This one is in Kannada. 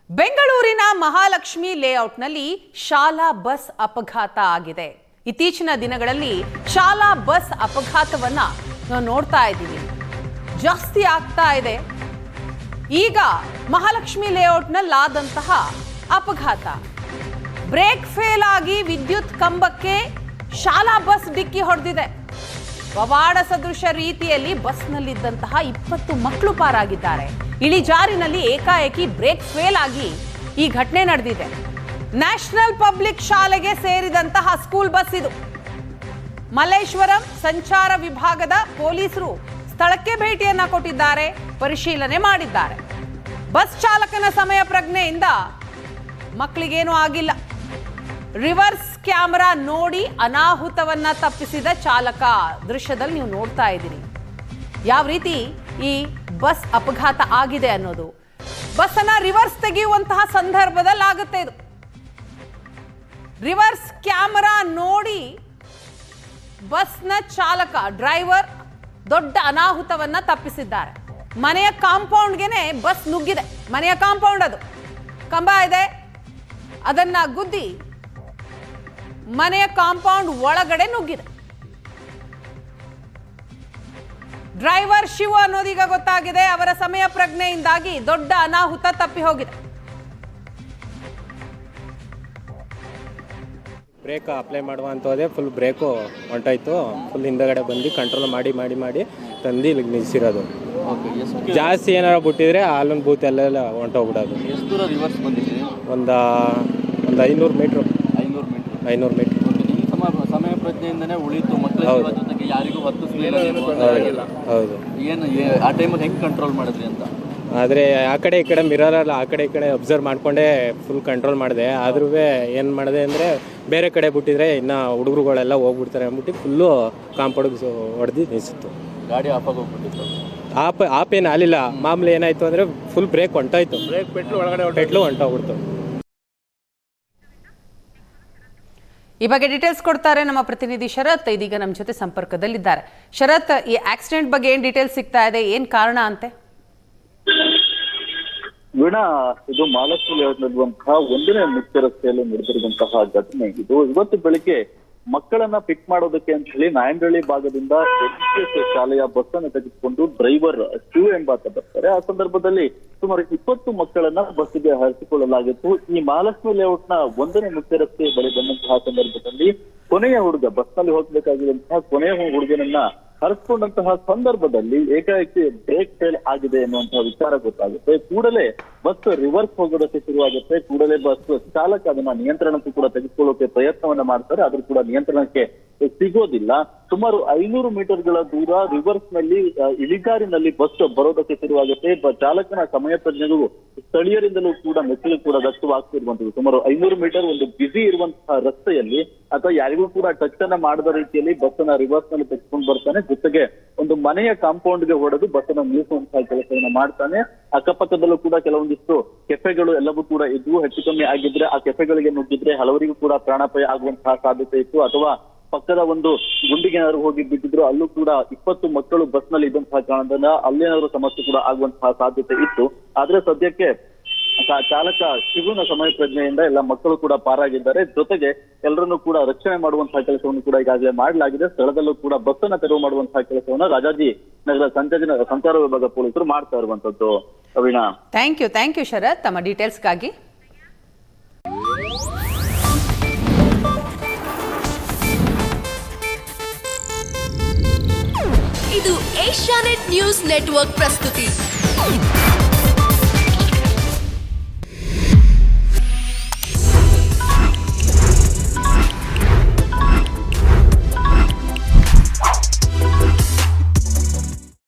ಬೆಂಗಳೂರಿನ ಮಹಾಲಕ್ಷ್ಮಿ ಲೇಔಟ್ನಲ್ಲಿ ಶಾಲಾ ಬಸ್ ಅಪಘಾತ ಆಗಿದೆ. ಇತ್ತೀಚಿನ ದಿನಗಳಲ್ಲಿ ಶಾಲಾ ಬಸ್ ಅಪಘಾತವನ್ನ ನಾವು ನೋಡ್ತಾ ಇದ್ದೀವಿ, ಜಾಸ್ತಿ ಆಗ್ತಾ ಇದೆ. ಈಗ ಮಹಾಲಕ್ಷ್ಮಿ ಲೇಔಟ್ನಲ್ಲಾದಂತಹ ಅಪಘಾತ, ಬ್ರೇಕ್ ಫೇಲ್ ಆಗಿ ವಿದ್ಯುತ್ ಕಂಬಕ್ಕೆ ಶಾಲಾ ಬಸ್ ಡಿಕ್ಕಿ ಹೊಡೆದಿದೆ. ಪವಾಡ ಸದೃಶ ರೀತಿಯಲ್ಲಿ ಬಸ್ನಲ್ಲಿದ್ದಂತಹ 20 ಮಕ್ಕಳು ಪಾರಾಗಿದ್ದಾರೆ. ಇಳಿಜಾರಿನಲ್ಲಿ ಏಕಾಏಕಿ ಬ್ರೇಕ್ ಫೇಲ್ ಆಗಿ ಈ ಘಟನೆ ನಡೆದಿದೆ. ನ್ಯಾಷನಲ್ ಪಬ್ಲಿಕ್ ಶಾಲೆಗೆ ಸೇರಿದಂತಹ ಸ್ಕೂಲ್ ಬಸ್ ಇದು. ಮಲ್ಲೇಶ್ವರಂ ಸಂಚಾರ ವಿಭಾಗದ ಪೊಲೀಸರು ಸ್ಥಳಕ್ಕೆ ಭೇಟಿಯನ್ನ ಕೊಟ್ಟಿದ್ದಾರೆ, ಪರಿಶೀಲನೆ ಮಾಡಿದ್ದಾರೆ. ಬಸ್ ಚಾಲಕನ ಸಮಯ ಪ್ರಜ್ಞೆಯಿಂದ ಮಕ್ಕಳಿಗೇನೂ ಆಗಿಲ್ಲ. ರಿವರ್ಸ್ ಕ್ಯಾಮೆರಾ ನೋಡಿ ಅನಾಹುತವನ್ನ ತಪ್ಪಿಸಿದ ಚಾಲಕ ದೃಶ್ಯದಲ್ಲಿ ನೀವು ನೋಡ್ತಾ ಇದ್ದೀರಿ ಯಾವ ರೀತಿ ಈ ಬಸ್ ಅಪಘಾತ ಆಗಿದೆ ಅನ್ನೋದು. ಬಸ್ ಅನ್ನ ರಿವರ್ಸ್ ತೆಗೆಯುವಂತಹ ಸಂದರ್ಭದಲ್ಲಿ ಆಗುತ್ತೆ ಇದು. ರಿವರ್ಸ್ ಕ್ಯಾಮೆರಾ ನೋಡಿ ಬಸ್ನ ಚಾಲಕ ಡ್ರೈವರ್ ದೊಡ್ಡ ಅನಾಹುತವನ್ನ ತಪ್ಪಿಸಿದ್ದಾರೆ. ಮನೆಯ ಕಾಂಪೌಂಡ್ಗೆನೆ ಬಸ್ ನುಗ್ಗಿದೆ. ಮನೆಯ ಕಾಂಪೌಂಡ್ ಅದು ಕಂಬ ಇದೆ, ಅದನ್ನ ಗುದ್ದಿ ಮನೆಯ ಕಾಂಪೌಂಡ್ ಒಳಗಡೆ ನುಗ್ಗಿದೆ. ಡ್ರೈವರ್ ಶಿವ ಅನ್ನೋದೀಗ ಗೊತ್ತಾಗಿದೆ. ಅವರ ಸಮಯ ಪ್ರಜ್ಞೆಯಿಂದಾಗಿ ದೊಡ್ಡ ಅನಾಹುತ ತಪ್ಪಿ ಹೋಗಿದೆ. ಬ್ರೇಕ್ ಅಪ್ಲೈ ಮಾಡುವಂಥದ್ದೇ ಫುಲ್ ಬ್ರೇಕು ಹೊಂಟೋಯ್ತು. ಫುಲ್ ಹಿಂದಗಡೆ ಬಂದು ಕಂಟ್ರೋಲ್ ಮಾಡಿ ತಂದು ಇಲ್ಲಿಗೆ ನಿಲ್ಲಿಸಿರೋದು. ಜಾಸ್ತಿ ಏನಾರು ಬಿಟ್ಟಿದ್ರೆ ಅಲ್ಲೊಂದು ಬೂತ್ ಎಲ್ಲ ಹೊಂಟೋಗ್ಬಿಡೋದು. ಎಷ್ಟು ದೂರ ರಿವರ್ಸ್ ಬಂದಿದೆ? ಒಂದು 500 ಮೀಟ್ರು. 500 ಮೀಟ್ರ್. ಸಮಯ ಪ್ರಜ್ಞೆಯಿಂದನೇ ಉಳಿತು. ಮಕ್ಕಳ ಜೊತೆಗೆ ಯಾರಿಗೂ ಹೌದು. ಏನು ಆ ಟೈಮಲ್ಲಿ ಹೆಂಗೆ ಕಂಟ್ರೋಲ್ ಮಾಡಿದ್ರಿ ಅಂತ? ಆದರೆ ಆ ಕಡೆ ಈ ಕಡೆ ಮಿರರಲ್ಲಿ ಆ ಕಡೆ ಈ ಕಡೆ ಅಬ್ಸರ್ವ್ ಮಾಡಿಕೊಂಡೇ ಫುಲ್ ಕಂಟ್ರೋಲ್ ಮಾಡಿದೆ. ಆದ್ರೂ ಏನು ಮಾಡಿದೆ ಅಂದರೆ ಬೇರೆ ಕಡೆ ಬಿಟ್ಟಿದ್ರೆ ಇನ್ನು ಹುಡುಗರುಗಳೆಲ್ಲ ಹೋಗ್ಬಿಡ್ತಾರೆ ಅಂದ್ಬಿಟ್ಟು ಫುಲ್ಲು ಕಾಂಪೌಂಡ್ಗೆ ಹೊಡೆದು ನಿಲ್ಲಿಸಿತ್ತು. ಗಾಡಿ ಆಫ್ ಆಗಿ ಹೋಗ್ಬಿಟ್ಟಿತ್ತು. ಆಪ್ ಏನು ಆಗಲಿಲ್ಲ. ಮಾಮೂಲಿ ಏನಾಯಿತು ಅಂದರೆ ಫುಲ್ ಬ್ರೇಕ್ ಹೊಂಟೋಯ್ತು. ಪೆಟ್ಲು ಹೊಂಟೋಗ್ಬಿಡ್ತು. ಈ ಬಗ್ಗೆ ಡೀಟೇಲ್ಸ್ ಕೊಡ್ತಾರೆ ನಮ್ಮ ಪ್ರತಿನಿಧಿ ಶರತ್. ಇದೀಗ ನಮ್ಮ ಜೊತೆ ಸಂಪರ್ಕದಲ್ಲಿದ್ದಾರೆ. ಶರತ್, ಈ ಆಕ್ಸಿಡೆಂಟ್ ಬಗ್ಗೆ ಏನ್ ಡೀಟೇಲ್ಸ್ ಸಿಗ್ತಾ ಇದೆ, ಏನ್ ಕಾರಣ ಅಂತೆ? ವೀಣಾ, ಇದು ಮಹಾಲಕ್ಷ್ಮಿ ಲೇಔಟ್ನಲ್ಲಿರುವಂತಹ 1ನೇ ಮುಖ್ಯ ರಸ್ತೆಯಲ್ಲಿ ನಡೆದಿರುವಂತಹ ಘಟನೆ ಇದು. ಇವತ್ತು ಬೆಳಿಗ್ಗೆ ಮಕ್ಕಳನ್ನ ಪಿಕ್ ಮಾಡೋದಕ್ಕೆ ಅಂತ ಹೇಳಿ ನಾಯಂಡಹಳ್ಳಿ ಭಾಗದಿಂದ ಎಸ್ ಶಾಲೆಯ ಬಸ್ ಅನ್ನು ತೆಗೆದುಕೊಂಡು ಡ್ರೈವರ್ ಶಿವ ಎಂಬಾತ ಬರ್ತಾರೆ. ಆ ಸಂದರ್ಭದಲ್ಲಿ ಸುಮಾರು 20 ಮಕ್ಕಳನ್ನ ಬಸ್ಸಿಗೆ ಹರಿಸಿಕೊಳ್ಳಲಾಗಿತ್ತು. ಈ ಮಹಾಲಕ್ಷ್ಮಿ ಲೇಔಟ್ನ 1ನೇ ಮುಖ್ಯ ರಸ್ತೆ ಬಳಿ ಬಂದಂತಹ ಸಂದರ್ಭದಲ್ಲಿ ಕೊನೆಯ ಹುಡುಗ, ಬಸ್ನಲ್ಲಿ ಹೋಗ್ಬೇಕಾಗಿರುವಂತಹ ಕೊನೆಯ ಹುಡುಗನನ್ನ ಹರಿಸ್ಕೊಂಡಂತಹ ಸಂದರ್ಭದಲ್ಲಿ ಏಕಾಏಕಿ ಬ್ರೇಕ್ ಫೇಲ್ ಆಗಿದೆ ಎನ್ನುವಂತಹ ವಿಚಾರ ಗೊತ್ತಾಗುತ್ತೆ. ಕೂಡಲೇ ಬಸ್ ರಿವರ್ಸ್ ಹೋಗೋದಕ್ಕೆ ಶುರುವಾಗುತ್ತೆ. ಕೂಡಲೇ ಬಸ್ ಚಾಲಕ ಅದನ್ನ ನಿಯಂತ್ರಣಕ್ಕೂ ಕೂಡ ತೆಗೆದುಕೊಳ್ಳೋಕೆ ಪ್ರಯತ್ನವನ್ನ ಮಾಡ್ತಾರೆ, ಆದ್ರೂ ಕೂಡ ನಿಯಂತ್ರಣಕ್ಕೆ ಸಿಗೋದಿಲ್ಲ. ಸುಮಾರು 500 ಮೀಟರ್ಗಳ ದೂರ ರಿವರ್ಸ್ ನಲ್ಲಿ ಇಳಿಜಾರಿನಲ್ಲಿ ಬಸ್ ಬರೋದಕ್ಕೆ ಶುರುವಾಗುತ್ತೆ. ಚಾಲಕನ ಸಮಯ ಪ್ರಜ್ಞೆಗೂ ಸ್ಥಳೀಯರಿಂದಲೂ ಕೂಡ ಮೆಚ್ಚುಗೆ ಕೂಡ ವ್ಯಕ್ತವಾಗ್ತಿರುವಂತದ್ದು. ಸುಮಾರು 500 ಮೀಟರ್ ಒಂದು ಬ್ಯುಸಿ ಇರುವಂತಹ ರಸ್ತೆಯಲ್ಲಿ ಅಥವಾ ಯಾರಿಗೂ ಕೂಡ ಟಚ್ ಅನ್ನ ಮಾಡದ ರೀತಿಯಲ್ಲಿ ಬಸ್ ಅನ್ನ ರಿವರ್ಸ್ ನಲ್ಲಿ ತೆಗೆದುಕೊಂಡು ಬರ್ತಾನೆ. ಜೊತೆಗೆ ಒಂದು ಮನೆಯ ಕಾಂಪೌಂಡ್ಗೆ ಹೊಡೆದು ಬಸ್ ಅನ್ನ ನಿಲ್ಲಿಸುವಂತಹ ಕೆಲಸವನ್ನ ಮಾಡ್ತಾನೆ. ಅಕ್ಕಪಕ್ಕದಲ್ಲೂ ಕೂಡ ಕೆಲವೊಂದಿಷ್ಟು ಕೆಫೆಗಳು ಎಲ್ಲವೂ ಕೂಡ ಇದ್ವು. ಹೆಚ್ಚು ಕಮ್ಮಿ ಆಗಿದ್ರೆ ಆ ಕೆಫೆಗಳಿಗೆ ನುಗ್ಗಿದ್ರೆ ಹಲವರಿಗೂ ಕೂಡ ಪ್ರಾಣಾಪಾಯ ಆಗುವಂತಹ ಸಾಧ್ಯತೆ ಇತ್ತು. ಅಥವಾ ಪಕ್ಕದ ಒಂದು ಗುಂಡಿಗೆ ಏನಾದ್ರು ಹೋಗಿ ಬಿದ್ದಿದ್ರು ಅಲ್ಲೂ ಕೂಡ 20 ಮಕ್ಕಳು ಬಸ್ ನಲ್ಲಿ ಇದ್ದಂತಹ ಕಾರಣದಿಂದ ಅಲ್ಲೇನಾದ್ರು ಸಮಸ್ಯೆ ಕೂಡ ಆಗುವಂತಹ ಸಾಧ್ಯತೆ ಇತ್ತು. ಆದ್ರೆ ಸದ್ಯಕ್ಕೆ ಚಾಲಕ ಶಿವನ ಸಮಯ ಪ್ರಜ್ಞೆಯಿಂದ ಎಲ್ಲ ಮಕ್ಕಳು ಕೂಡ ಪಾರಾಗಿದ್ದಾರೆ. ಜೊತೆಗೆ ಎಲ್ಲರನ್ನೂ ಕೂಡ ರಕ್ಷಣೆ ಮಾಡುವಂತಹ ಕೆಲಸವನ್ನು ಕೂಡ ಈಗಾಗಲೇ ಮಾಡಲಾಗಿದೆ. ಸ್ಥಳದಲ್ಲೂ ಕೂಡ ಬಸ್ ಅನ್ನ ತೆರವು ಮಾಡುವಂತಹ ಕೆಲಸವನ್ನ ರಾಜಾಜಿ ನಗರ ಸಂಚಾರ ವಿಭಾಗ ಪೊಲೀಸರು ಮಾಡ್ತಾ ಇರುವಂತದ್ದು. ಅವಿನಾ, ಥ್ಯಾಂಕ್ ಯು ಶರತ್, ತಮ್ಮ ಡೀಟೇಲ್ಸ್ಗಾಗಿ. ಇದು ಏಷ್ಯಾನೆಟ್ ನ್ಯೂಸ್ ನೆಟ್ವರ್ಕ್ ಪ್ರಸ್ತುತಿ.